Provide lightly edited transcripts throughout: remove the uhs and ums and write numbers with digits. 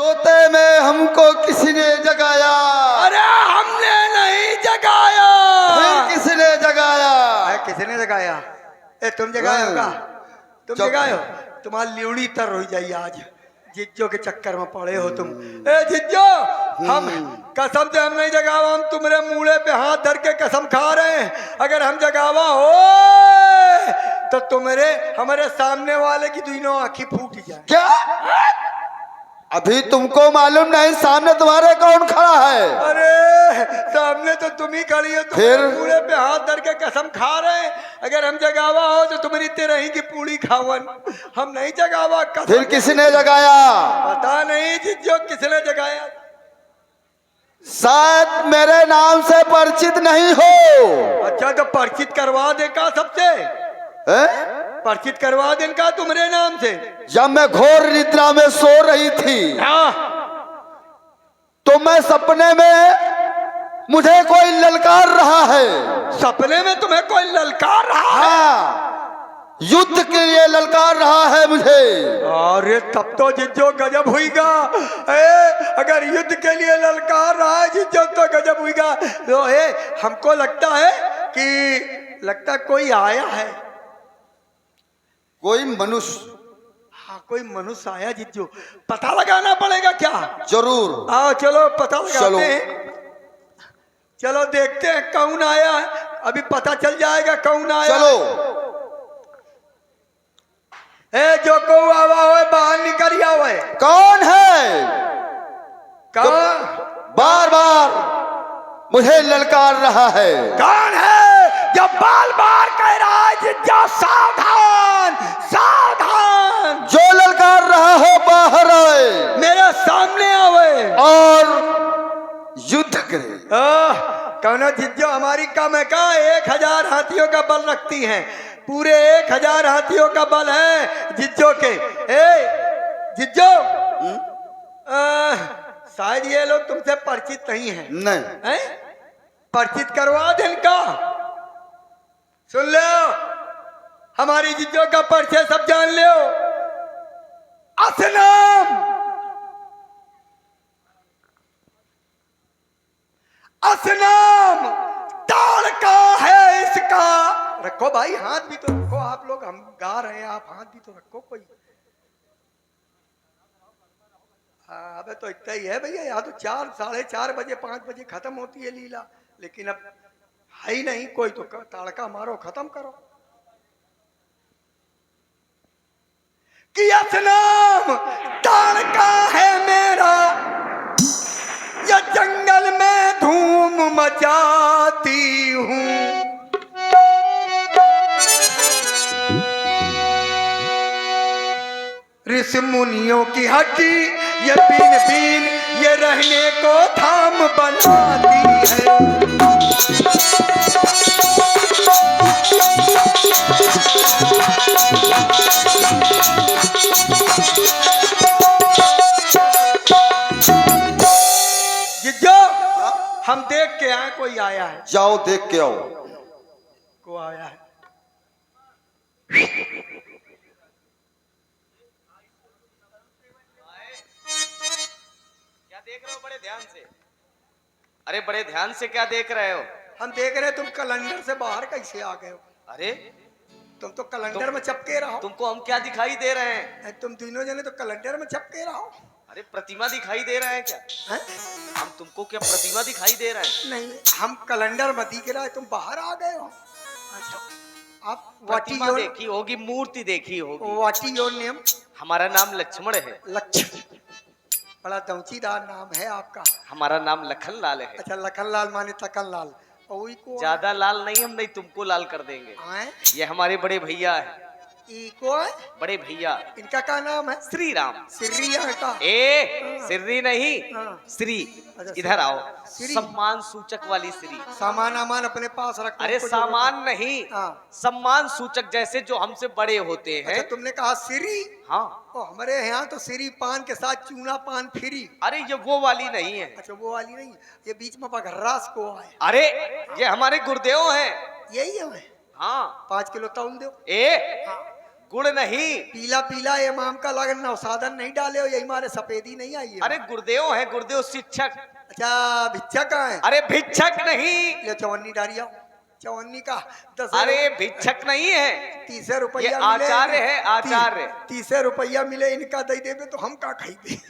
सोते में हमको किसी ने जगाया। अरे हमने नहीं जगाया। फिर किसने जगाया? किसने जगाया? तुम जगाए हो का? तुम जगाए हो? तुम्हारी ल्यूड़ी तर हो जाइए आज। जिज्जो के चक्कर में पड़े हो तुम। जिज्जो, हम कसम से हम नहीं जगावा। हम तुम्हारे मूड़े पे हाथ धर के कसम खा रहे हैं, अगर हम जगावा हो तो तुम्हारे हमारे सामने वाले की दोनों आंखें फूट जाए। क्या? अभी तुमको मालूम नहीं सामने तुम्हारे कौन खड़ा है? अरे सामने तो तुम ही खड़ी हो। फिर पूरे पे हाथ धर के कसम खा रहे हैं, अगर हम जगावा हो तो तुम्हारी तेरही की पूरी खावन। हम नहीं जगावा। फिर किसने जगाया? पता नहीं जिज्जो किसने जगाया। शायद मेरे नाम से परिचित नहीं हो। अच्छा तो परिचित करवा दे का सबसे। परिचित करवा दे का तुम्हारे नाम से। जब मैं घोर निद्रा में सो रही थी तो मैं सपने में मुझे कोई ललकार रहा है। सपने में तुम्हें कोई ललकार रहा है? हाँ, युद्ध के लिए ललकार रहा है मुझे। अरे तब तो जिज्जो गजब हुईगा। अगर युद्ध के लिए ललकार रहा है जिज्जो तो गजब हुईगा। तो हमको लगता है कि कोई आया है। कोई मनुष्य। हाँ कोई मनुष्य आया जिज्जो। पता लगाना पड़ेगा क्या? जरूर। हाँ चलो पता लगाते हैं। चलो देखते हैं कौन आया है। अभी पता चल जाएगा कौन आया। चलो। जो को आवा हो बाहर निकल आवा है। कौन है? कौन? बार बार मुझे ललकार रहा है। कौन है जो बार बार कह रहा है जिज्जो सावधान सावधान? जो ललकार रहा हो बाहर आए, मेरे सामने आवे और युद्ध करे। कौन जिज्जो हमारी कम है का? 1000 हाथियों का बल रखती हैं। पूरे 1000 हाथियों का बल है जिज्जो के। जिज्जो शायद ये लोग तुमसे परिचित नहीं है। नहीं। परिचित करवा दे इनका। सुन लो, हमारी जिज्जो का परिचय सब जान लो। असलम, असलम ताड़का है इसका। रखो भाई, हाथ भी तो रखो। आप लोग हम गा रहे हैं, आप हाथ भी तो रखो कोई। अबे तो इतना ही है भैया। यहाँ तो 4, 4:30 बजे 5 बजे खत्म होती है लीला, लेकिन अब है ही नहीं कोई। तो ताड़का मारो, खत्म करो। कि असलम ताड़का है मेरा, या जंगल में धूम मचाती हूँ। ऋषि मुनियों की हड्डी ये बीन बीन ये रहने को धाम बनाती है। जिज्जो हम देख के आए, कोई आया है। जाओ देख के आओ। को आया है। देख रहे हो बड़े ध्यान से? अरे बड़े ध्यान से क्या देख रहे हो? हम देख रहे तुम कैलेंडर से बाहर कैसे आ गए हो। अरे तुम तो कैलेंडर में चपके रहो। तुमको हम क्या दिखाई दे रहे हैं? तुम तीनों जने तो कैलेंडर में चपके रहो। अरे प्रतिमा दिखाई दे रहे हैं क्या? हम तुमको क्या प्रतिमा दिखाई दे रहे हैं? नहीं, हम कैलेंडर में दिख रहा है, तुम बाहर आ गए हो। अच्छा, आप प्रतिमा देखी होगी, मूर्ति देखी होगी। What is your name? हमारा नाम लक्ष्मण है। लक्ष्मण, बड़ा दमचीदार नाम है आपका। हमारा नाम लखनलाल है। अच्छा, लखनलाल माने तकनलाल। ज्यादा लाल नहीं, हम नहीं तुमको लाल कर देंगे। ये हमारे बड़े भैया है। बड़े भैया, इनका क्या नाम है? श्री राम। श्री का? श्री नहीं, श्री। इधर आओ। श्री सम्मान सूचक वाली श्री। सामान अमान अपने पास रखो। अरे सामान नहीं, सम्मान सूचक, जैसे जो हमसे बड़े होते हैं। अच्छा, तुमने कहा श्री? हाँ। हमारे यहाँ तो श्री पान के साथ चूना पान फ्री। अरे ये वो वाली नहीं है। अच्छा, वो वाली नहीं, ये बीच में बघर्रास को है। अरे ये हमारे गुरुदेव हैं। यही है। हाँ। 5 किलो तौल दो। गुड़ नहीं। पीला पीला इमाम का लगन साधन नहीं डाले हो, यही मारे सफेदी नहीं आई है। अरे गुरुदेव है, गुरुदेव शिक्षक। अच्छा भिक्षा कहाँ है? अरे भिक्षक नहीं। ले चवन्नी डाली आओ, चवन्नी का 10। अरे भिक्षक नहीं है, 30 रुपया ये मिले। आचार्य है, आचार्य। 30 रुपया मिले, इनका दे देवे तो हम का खाई।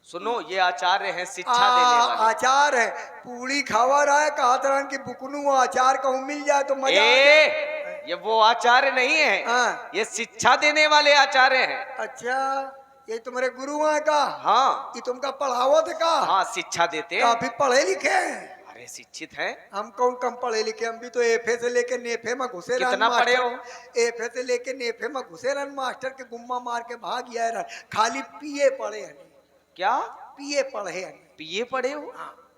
सुनो, ये आचार्य है, शिक्षा देने वाले। आचार है, पूरी खावा रहा है, कहा तरह की बुकनू आचार कहूँ मिल जाए तो मजा आ जाए। ये वो आचार्य नहीं है, हाँ। ये शिक्षा देने वाले आचार्य हैं। अच्छा, ये तुम्हारे गुरु हैं का? हाँ ये तुमका पढ़ावत का? हाँ, शिक्षा देते हैं। काफी पढ़े लिखे हैं। अरे शिक्षित हैं। हम कौन कम पढ़े लिखे, हम भी तो एफए से लेके नेफे में घुसे रहन। कितना पढ़े हो? एफए से लेके नेफे में घुसे रहन, मास्टर के गुम्मा मार के भाग गया रहन। खाली पीए पढ़े हैं। क्या पीए पढ़े हैं? पीए पढ़े हो? हाँ।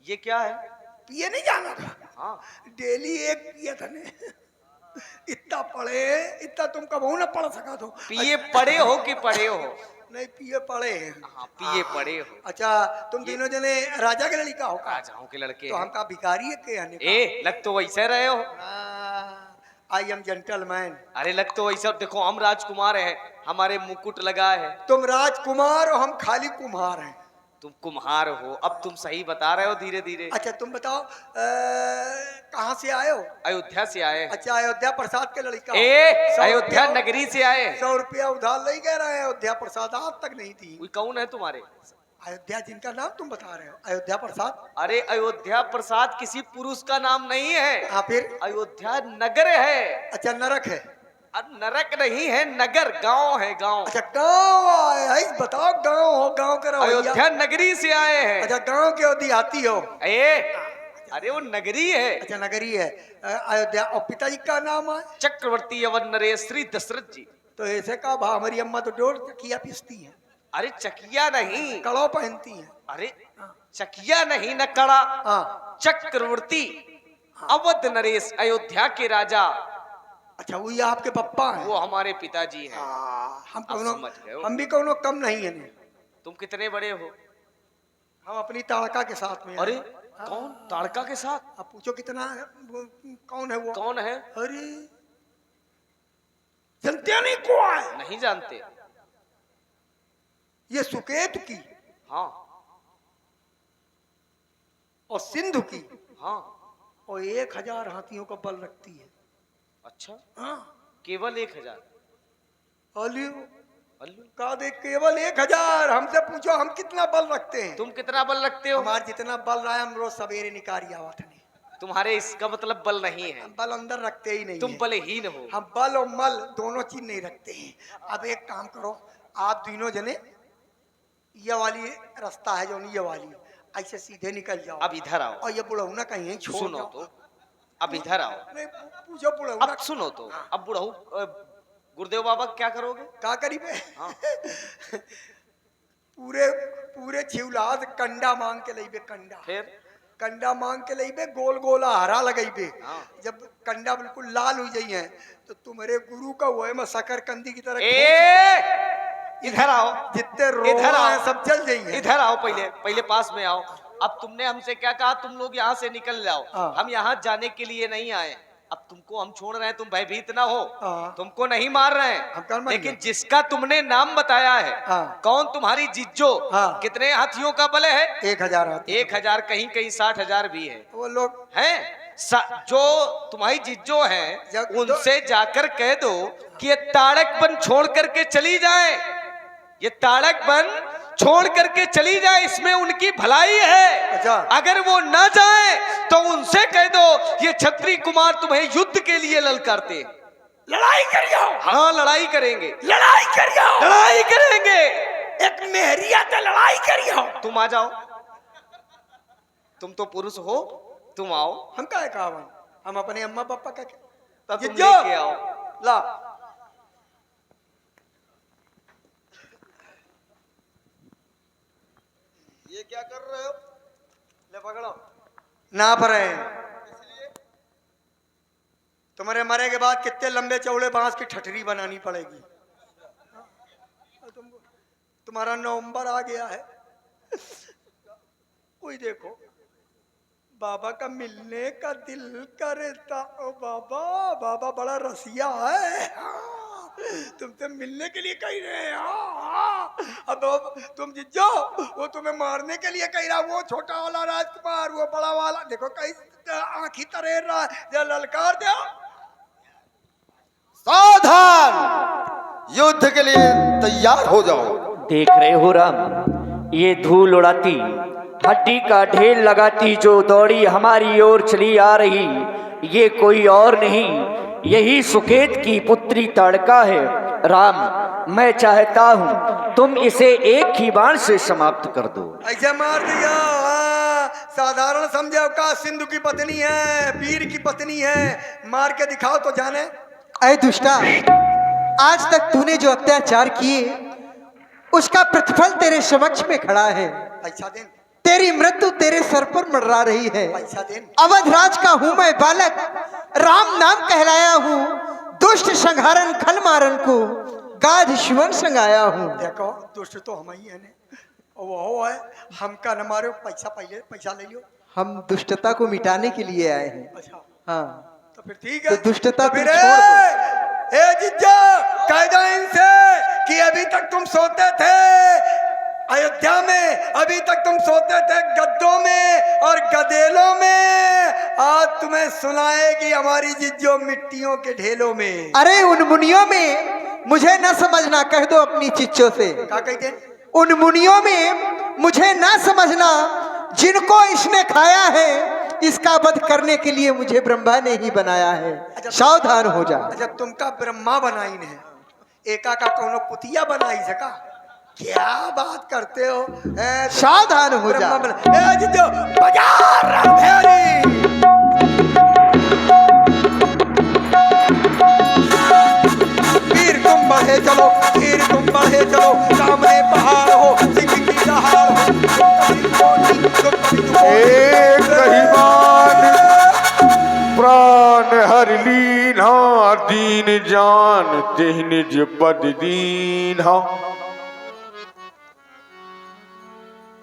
ये क्या है? पीए नहीं जाना था? हाँ। डेली एक पिए था ने। इतना पढ़े, इतना तुम कबहू ना पढ़ सका तो। पीए पढ़े हो कि पढ़े हो? नहीं, पीए पढ़े हैं। हाँ, पीए पढ़े हो। अच्छा, तुम तीनों जने राजा के लड़का हो का? राजाओं के लड़के तो हैं। हमका भिखारी है के आने का? ए, लग तो वैसे रहे हो। I am gentleman. अरे लग तो वैसे, देखो हम राजकुमार हैं, हमारे मुकुट लगा है। तुम राजकुमार हो, हम खाली कुम्हार हैं। तुम कुम्हार हो, अब तुम सही बता रहे हो धीरे धीरे। अच्छा तुम बताओ, कहाँ से आए हो? अयोध्या से आए हैं। अच्छा, अयोध्या प्रसाद के लड़का हो। ए, 100 अयोध्या रुपया- नगरी से आए हैं। 100 रुपया उधार नहीं कह रहे हैं, अयोध्या प्रसाद आज तक नहीं थी। कोई कौन है तुम्हारे? अयोध्या जिनका नाम तुम बता रहे हो, अयोध्या प्रसाद। अरे अयोध्या प्रसाद किसी पुरुष का नाम नहीं है। हाँ फिर? अयोध्या नगर है। अच्छा, नरक है? अब नरक नहीं है, नगर, गांव है, गांव। अच्छा, गाँव आए है, बताओ गाँव हो, गाँव का रवैया। अयोध्या नगरी से आए हैं। अच्छा, गाँव के देहाती हो? अरे वो नगरी है। अच्छा, नगरी है। अयोध्या। और पिताजी का नाम है? चक्रवर्ती यवन नरेश श्री दशरथ जी। तो ऐसे का भा, हमारी अम्मा तो डोर चकिया पीसती है, अरे चकिया नहीं। कड़ो पहनती है। अरे चकिया नहीं न कड़ा। हाँ। चक्रवर्ती अवध नरेश, अयोध्या के राजा। अच्छा, वो ये आपके पप्पा हैं? वो हमारे पिताजी हैं। हम अब कौनो, समझ गए हो। हम भी कौनो कम नहीं है ने। तुम कितने बड़े हो? हम अपनी ताड़का के साथ में। अरे कौन? ताड़का के साथ? अब पूछो कितना है, कौन है वो? कौन है? अरे जनते नहीं को है? नहीं जानते। ये सुकेत की हाँ और सिंधु की हाँ। और 1000 हाथियों का बल रखती है। अच्छा, हाँ। केवल 1000? अलियो अल्लू, का देख, केवल 1000। हमसे पूछो हम कितना बल रखते हैं। तुम कितना बल रखते हो? हमारे जितना बल रहा है, हम रोज सवेरे निकाली आवत नहीं। तुम्हारे इसका मतलब बल नहीं है, हम बल अंदर रखते ही नहीं तुम है। बलहीन हो। हम बल और मल दोनों चीज नहीं रखते हैं। अब एक काम करो, आप तीनों जने ये वाली रास्ता है जो, ये वाली ऐसे सीधे निकल जाओ। अब इधर आओ। और ये बुढ़ऊ कहीं यहीं छोड़ सुनो जाओ। तो, अब इधर आओ। नहीं, पूछो बुढ़ऊ अब सुनो तो, अब बुढ़ऊ गुरुदेव बाबा क्या करोगे? का करी बे? हाँ। पूरे पूरे छिवलाद कंडा मांग के लईबे, कंडा। फिर? कंडा मांग के लईबे, गोल गोला हरा लगईबे। हाँ। जब कंडा बिल्कुल लाल हो जाइए तो तुम्हारे गुरु का वो है, मैं शकर कंदी की तरह इधर आओ। जितने इधर रोना आओ। है सब जल जाइए। इधर आओ, पहले पहले पास में आओ। अब तुमने हमसे क्या कहा? तुम लोग यहाँ से निकल जाओ। हाँ। हम यहाँ जाने के लिए नहीं आए। अब तुमको हम छोड़ रहे हैं, तुम भयभीत ना हो। हाँ। तुमको नहीं मार रहे हम कल हैं, मर लेकिन गए। जिसका तुमने नाम बताया है, हाँ। कौन? तुम्हारी जिज्जो। हाँ। कितने हाथियों का बल है? 1000 हाथी। 1000, कहीं कहीं 60,000 भी है। वो लोग हैं? जो तुम्हारी जिज्जो है, जब- उनसे जाकर कह दो कि ये ताड़क बन छोड़ करके चली जाए। ये ताड़क बन छोड़ करके चली जाए, इसमें उनकी भलाई है। अच्छा। अगर वो ना जाए तो उनसे कह दो ये क्षत्रिय कुमार तुम्हें युद्ध के लिए ललकारते हैं। लड़ाई करियो। हाँ, लड़ाई करेंगे, लड़ाई करियो। लड़ाई करेंगे। एक मेहरिया तो लड़ाई करियो। तुम आ जाओ, तुम तो पुरुष हो, तुम आओ। हम का कहावन, हम अपने अम्मा पापा का तब तुम जिज्जो। लेके आओ। ला। ये क्या कर रहे हो? ले पकड़ो। नाप रहे हैं। तुम्हारे मरे के बाद कितने लंबे चौड़े बांस की ठठरी बनानी पड़ेगी। तुम्हारा नवंबर आ गया है। कोई देखो, बाबा का मिलने का दिल करता। ओ बाबा, बाबा बड़ा रसिया है। तुमसे मिलने के लिए कह रहे हैं। अब तुम जिज्जो, वो तुम्हें मारने के लिए कह रहा, वो छोटा वाला राजकुमार, वो बड़ा वाला देखो कहीं आंखी तरेर रहा है, जरा ललकार दो। सावधान, युद्ध के लिए तैयार हो जाओ। देख रहे हो राम, ये धूल उड़ाती, हड्डी का ढेर लगाती जो दौड़ी हमारी ओर चली आ रही, ये कोई और नहीं, यही सुकेत की पुत्री ताड़का है। राम, मैं चाहता हूँ तुम इसे एक ही बाण से समाप्त कर दो। ऐसे मार दिया। साधारण समझो का, सिंधु की पत्नी है, वीर की पत्नी है, मार के दिखाओ तो जाने। अय दुष्टा, आज तक तूने जो अत्याचार किए उसका प्रतिफल तेरे समक्ष में खड़ा है। पैसा देन, तेरी मृत्यु तेरे सर पर मंडरा रही है। पैसा देन। अवध राज का हूं मैं बालक, राम नाम कहलाया हूँ, दुष्ट संहारन खल मारन को गाज शिवन संगाया हूँ। देखो दुष्ट तो हम ही है ने, वो है हमका न मारो, पैसा पहले पैसा ले लियो। हम दुष्टता को मिटाने के लिए आए हैं। अच्छा हाँ, तो फिर ठीक है, तो दुष्टता तो फिर तुम छोड़ दो। ए जिज्जा, कह दो इनसे कि अभी तक तुम सोते थे अयोध्या में, अभी तक तुम सोते थे गद्दों में और गदेलों में, आज तुम्हें सुनाएगी हमारी जिज्जो मिट्टियों के ढेलों में। अरे उन मुनियों में मुझे न समझना, कह दो अपनी चिच्चों से। क्या कहते हैं? उन मुनियों में मुझे न समझना, जिनको इसने खाया है इसका वध करने के लिए मुझे ब्रह्मा ने ही बनाया है। सावधान हो जा। अच्छा, तुमका ब्रह्मा बनाई ने, एका का कोनो पुतिया बनाई सका? क्या बात करते हो? सावधान हो जा। ए जिज्जो, बजा रणभेरी। वीर तुम बढ़े चलो, वीर तुम बढ़े चलो, सामने पहाड़ हो, सिंह की दहाड़ हो, एक रहीमान प्राण हर लीना, दीन जान तिह निज पद दीना।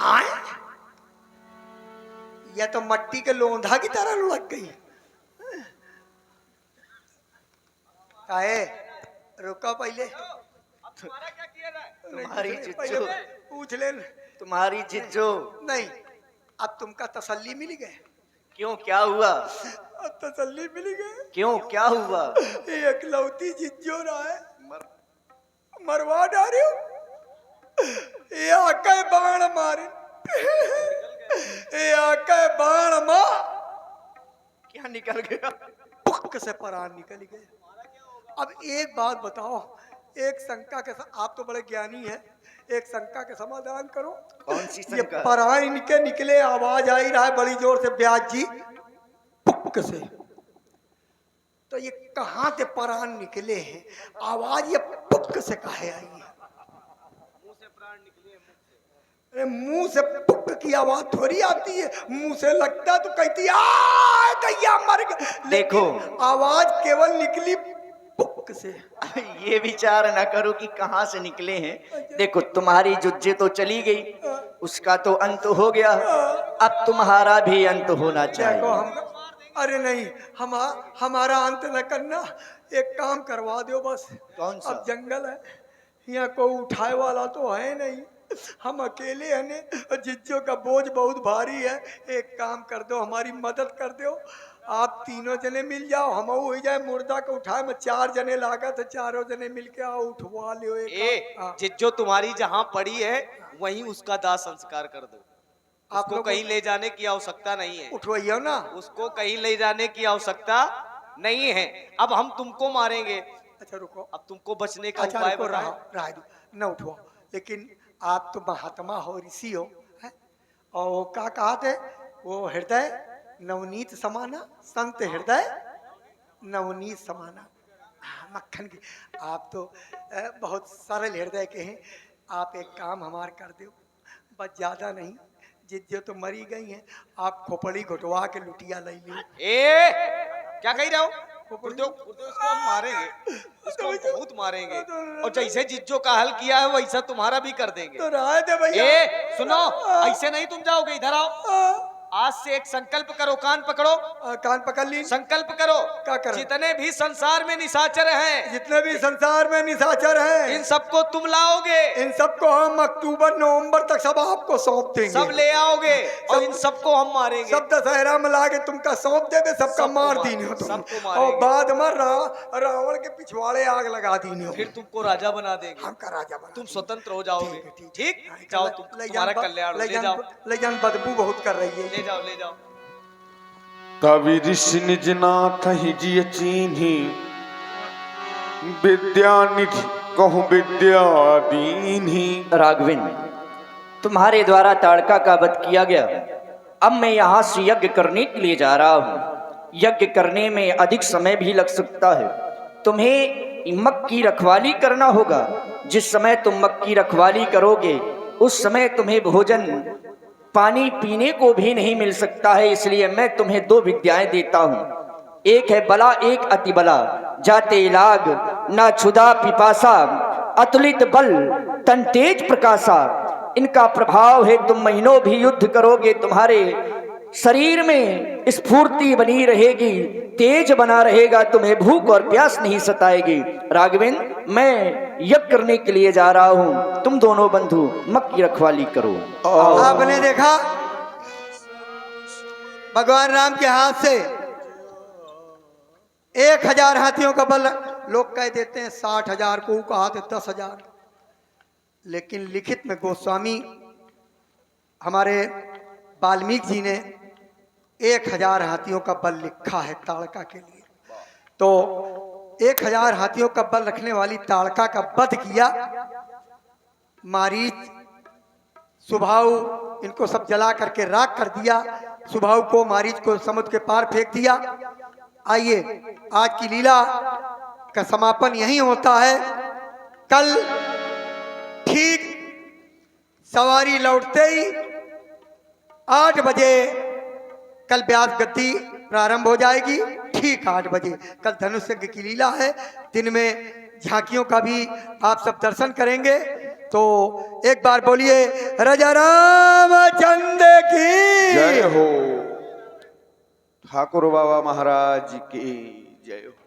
आए? यह तो मट्टी के लोंधा की तरह लुढ़क गई। काहे? रुको पहले, तुम्हारी पहले जिज्जो, पूछ ले। तुम्हारी जिज्जो। नहीं, अब तुमका तसल्ली मिल गए। क्यों, क्या हुआ? अब तसल्ली मिल गए। क्यों, क्या हुआ? ये एकलौती जिज्जो रहा है, मरवा डाले हो। ये आके बाण मारे, ये आके बाण मार, क्या निकल गया? पुक से परान निकल गए। अब एक बात बताओ, एक शंका के आप तो बड़े ज्ञानी हैं, एक शंका के समाधान करो। कौन सी ये शंका? परान इनके निकले, आवाज आई रहा है बड़ी जोर से, ब्याज जी पुक से, तो ये कहाँ से परान निकले हैं? आवाज ये पुक से काहे आई है? अरे मुंह से पुक की आवाज थोड़ी आती है, मुंह से लगता तो कहती आ गैया मर गई, देखो, आवाज केवल निकली पुक से। ये विचार न करो कि कहाँ से निकले हैं। देखो, तुम्हारी जुज्जे तो चली गई, उसका तो अंत हो गया, अब तुम्हारा भी अंत होना देखो चाहिए। हम, अरे नहीं, हमारा अंत न करना, एक काम करवा दो बस। कौन सा? अब जंगल है, यहाँ कोई उठाए वाला तो है नहीं, हम अकेले हैं ने, जिज्जो का बोझ बहुत भारी है। एक काम कर दो, हमारी मदद कर दो, आप तीनों जने मिल जाओ, हम हो जाए मुर्दा को उठाए में 4 जने लागत है, चारों जने मिल के आओ, उठवा लियो एक। हाँ। जिज्जो तुम्हारी जहाँ पड़ी है वहीं उसका दाह संस्कार कर दो। आप उसको लोग कहीं ले जाने की आवश्यकता नहीं है, उठवाइयो ना। उसको कहीं ले जाने की आवश्यकता नहीं है। अब हम तुमको मारेंगे, अच्छा रुको, अब तुमको बचने का अच्छा उपाय रुको, बताओ। रहा दो, न उठवाओ, लेकिन आप तो महात्मा हो, ऋषि हो, है? और वो क्या कहा थे, वो हृदय नवनीत समाना, संत हृदय नवनीत समाना। मक्खन की, आप तो बहुत सरल हृदय के हैं। आप एक काम हमार कर दो, बस ज्यादा नहीं, जिज्जो तो मरी गई हैं, आप खोपड़ी घुटवा के लुटिया ले लो। ए क्या कह रहे हो? इसको हम मारेंगे, इसको हम बहुत मारेंगे, और जैसे जिज्जो का हल किया है वैसा तुम्हारा भी कर देंगे। तो रहा दे भैया। ए सुनो, ऐसे नहीं तुम जाओगे, इधर आओ, आज से एक संकल्प करो, कान पकड़ो, कान पकड़ ली। संकल्प करो, क्या करो? जितने भी संसार में निशाचर हैं, जितने भी संसार में निशाचर हैं, इन सबको तुम लाओगे, इन सबको हम अक्टूबर नवंबर तक सब आपको सौंप देंगे। सब ले आओगे और इन सबको हम मारेंगे। सब दशहरा में लाके तुमका सौंप देवे, सबका मार दीनी हो तुम। सबको मारेंगे। और बाद में रावण के पिछवाड़े आग लगा दीनी हो। फिर तुमको राजा बना देंगे, हमका राजा बना। तुम स्वतंत्र हो जाओगे। ठीक। ठीक, जाओ तुम, तुम्हारा कल्याण हो, ले जाओ, ले जान, बदबू बहुत कर रही है। ले जाओ, ले जाओ। तभी ऋषि निज नाथ ही जिय चीन्ही, विद्या निधि कहूँ विद्या दीन्ही। राघवेंद्र, तुम्हारे द्वारा ताड़का का वध किया गया। अब मैं यहाँ से यज्ञ करने के लिए जा रहा हूँ। यज्ञ करने में अधिक समय भी लग सकता है। तुम्हें मक की रखवाली करना होगा। जिस समय तुम मक की रखवाली करोगे उस समय तुम्हें भोजन पानी पीने को भी नहीं मिल सकता है। इसलिए मैं तुम्हें 2 विद्याएं देता हूँ। एक है बला, एक अति बला। जाते लाग ना क्षुधा पिपासा, अतुलित बल तन तेज प्रकाशा। इनका प्रभाव है तुम महीनों भी युद्ध करोगे, तुम्हारे शरीर में स्फूर्ति बनी रहेगी, तेज बना रहेगा, तुम्हें भूख और प्यास नहीं सताएगी। राघवेंद्र, मैं यज्ञ करने के लिए जा रहा हूं, तुम दोनों बंधु मक की रखवाली करो। आपने देखा भगवान राम के हाथ से 1000 हाथियों का बल, लोग कह देते हैं 60,000 को कहा थे 10,000, लेकिन लिखित में गोस्वामी हमारे वाल्मीकि जी ने 1000 हाथियों का बल लिखा है ताड़का के लिए। तो 1000 हाथियों का बल रखने वाली ताड़का का वध किया। मारीच सुभाव इनको सब जला करके राख कर दिया। सुभाव को, मारीच को समुद्र के पार फेंक दिया। आइए, आज की लीला का समापन यही होता है। कल ठीक सवारी लौटते ही 8 बजे कल व्यास गद्दी प्रारंभ हो जाएगी। ठीक 8 बजे कल धनुष यज्ञ की लीला है। दिन में झांकियों का भी आप सब दर्शन करेंगे। तो एक बार बोलिए राजा रामचंद्र की जय हो। ठाकुर बाबा महाराज की जय हो।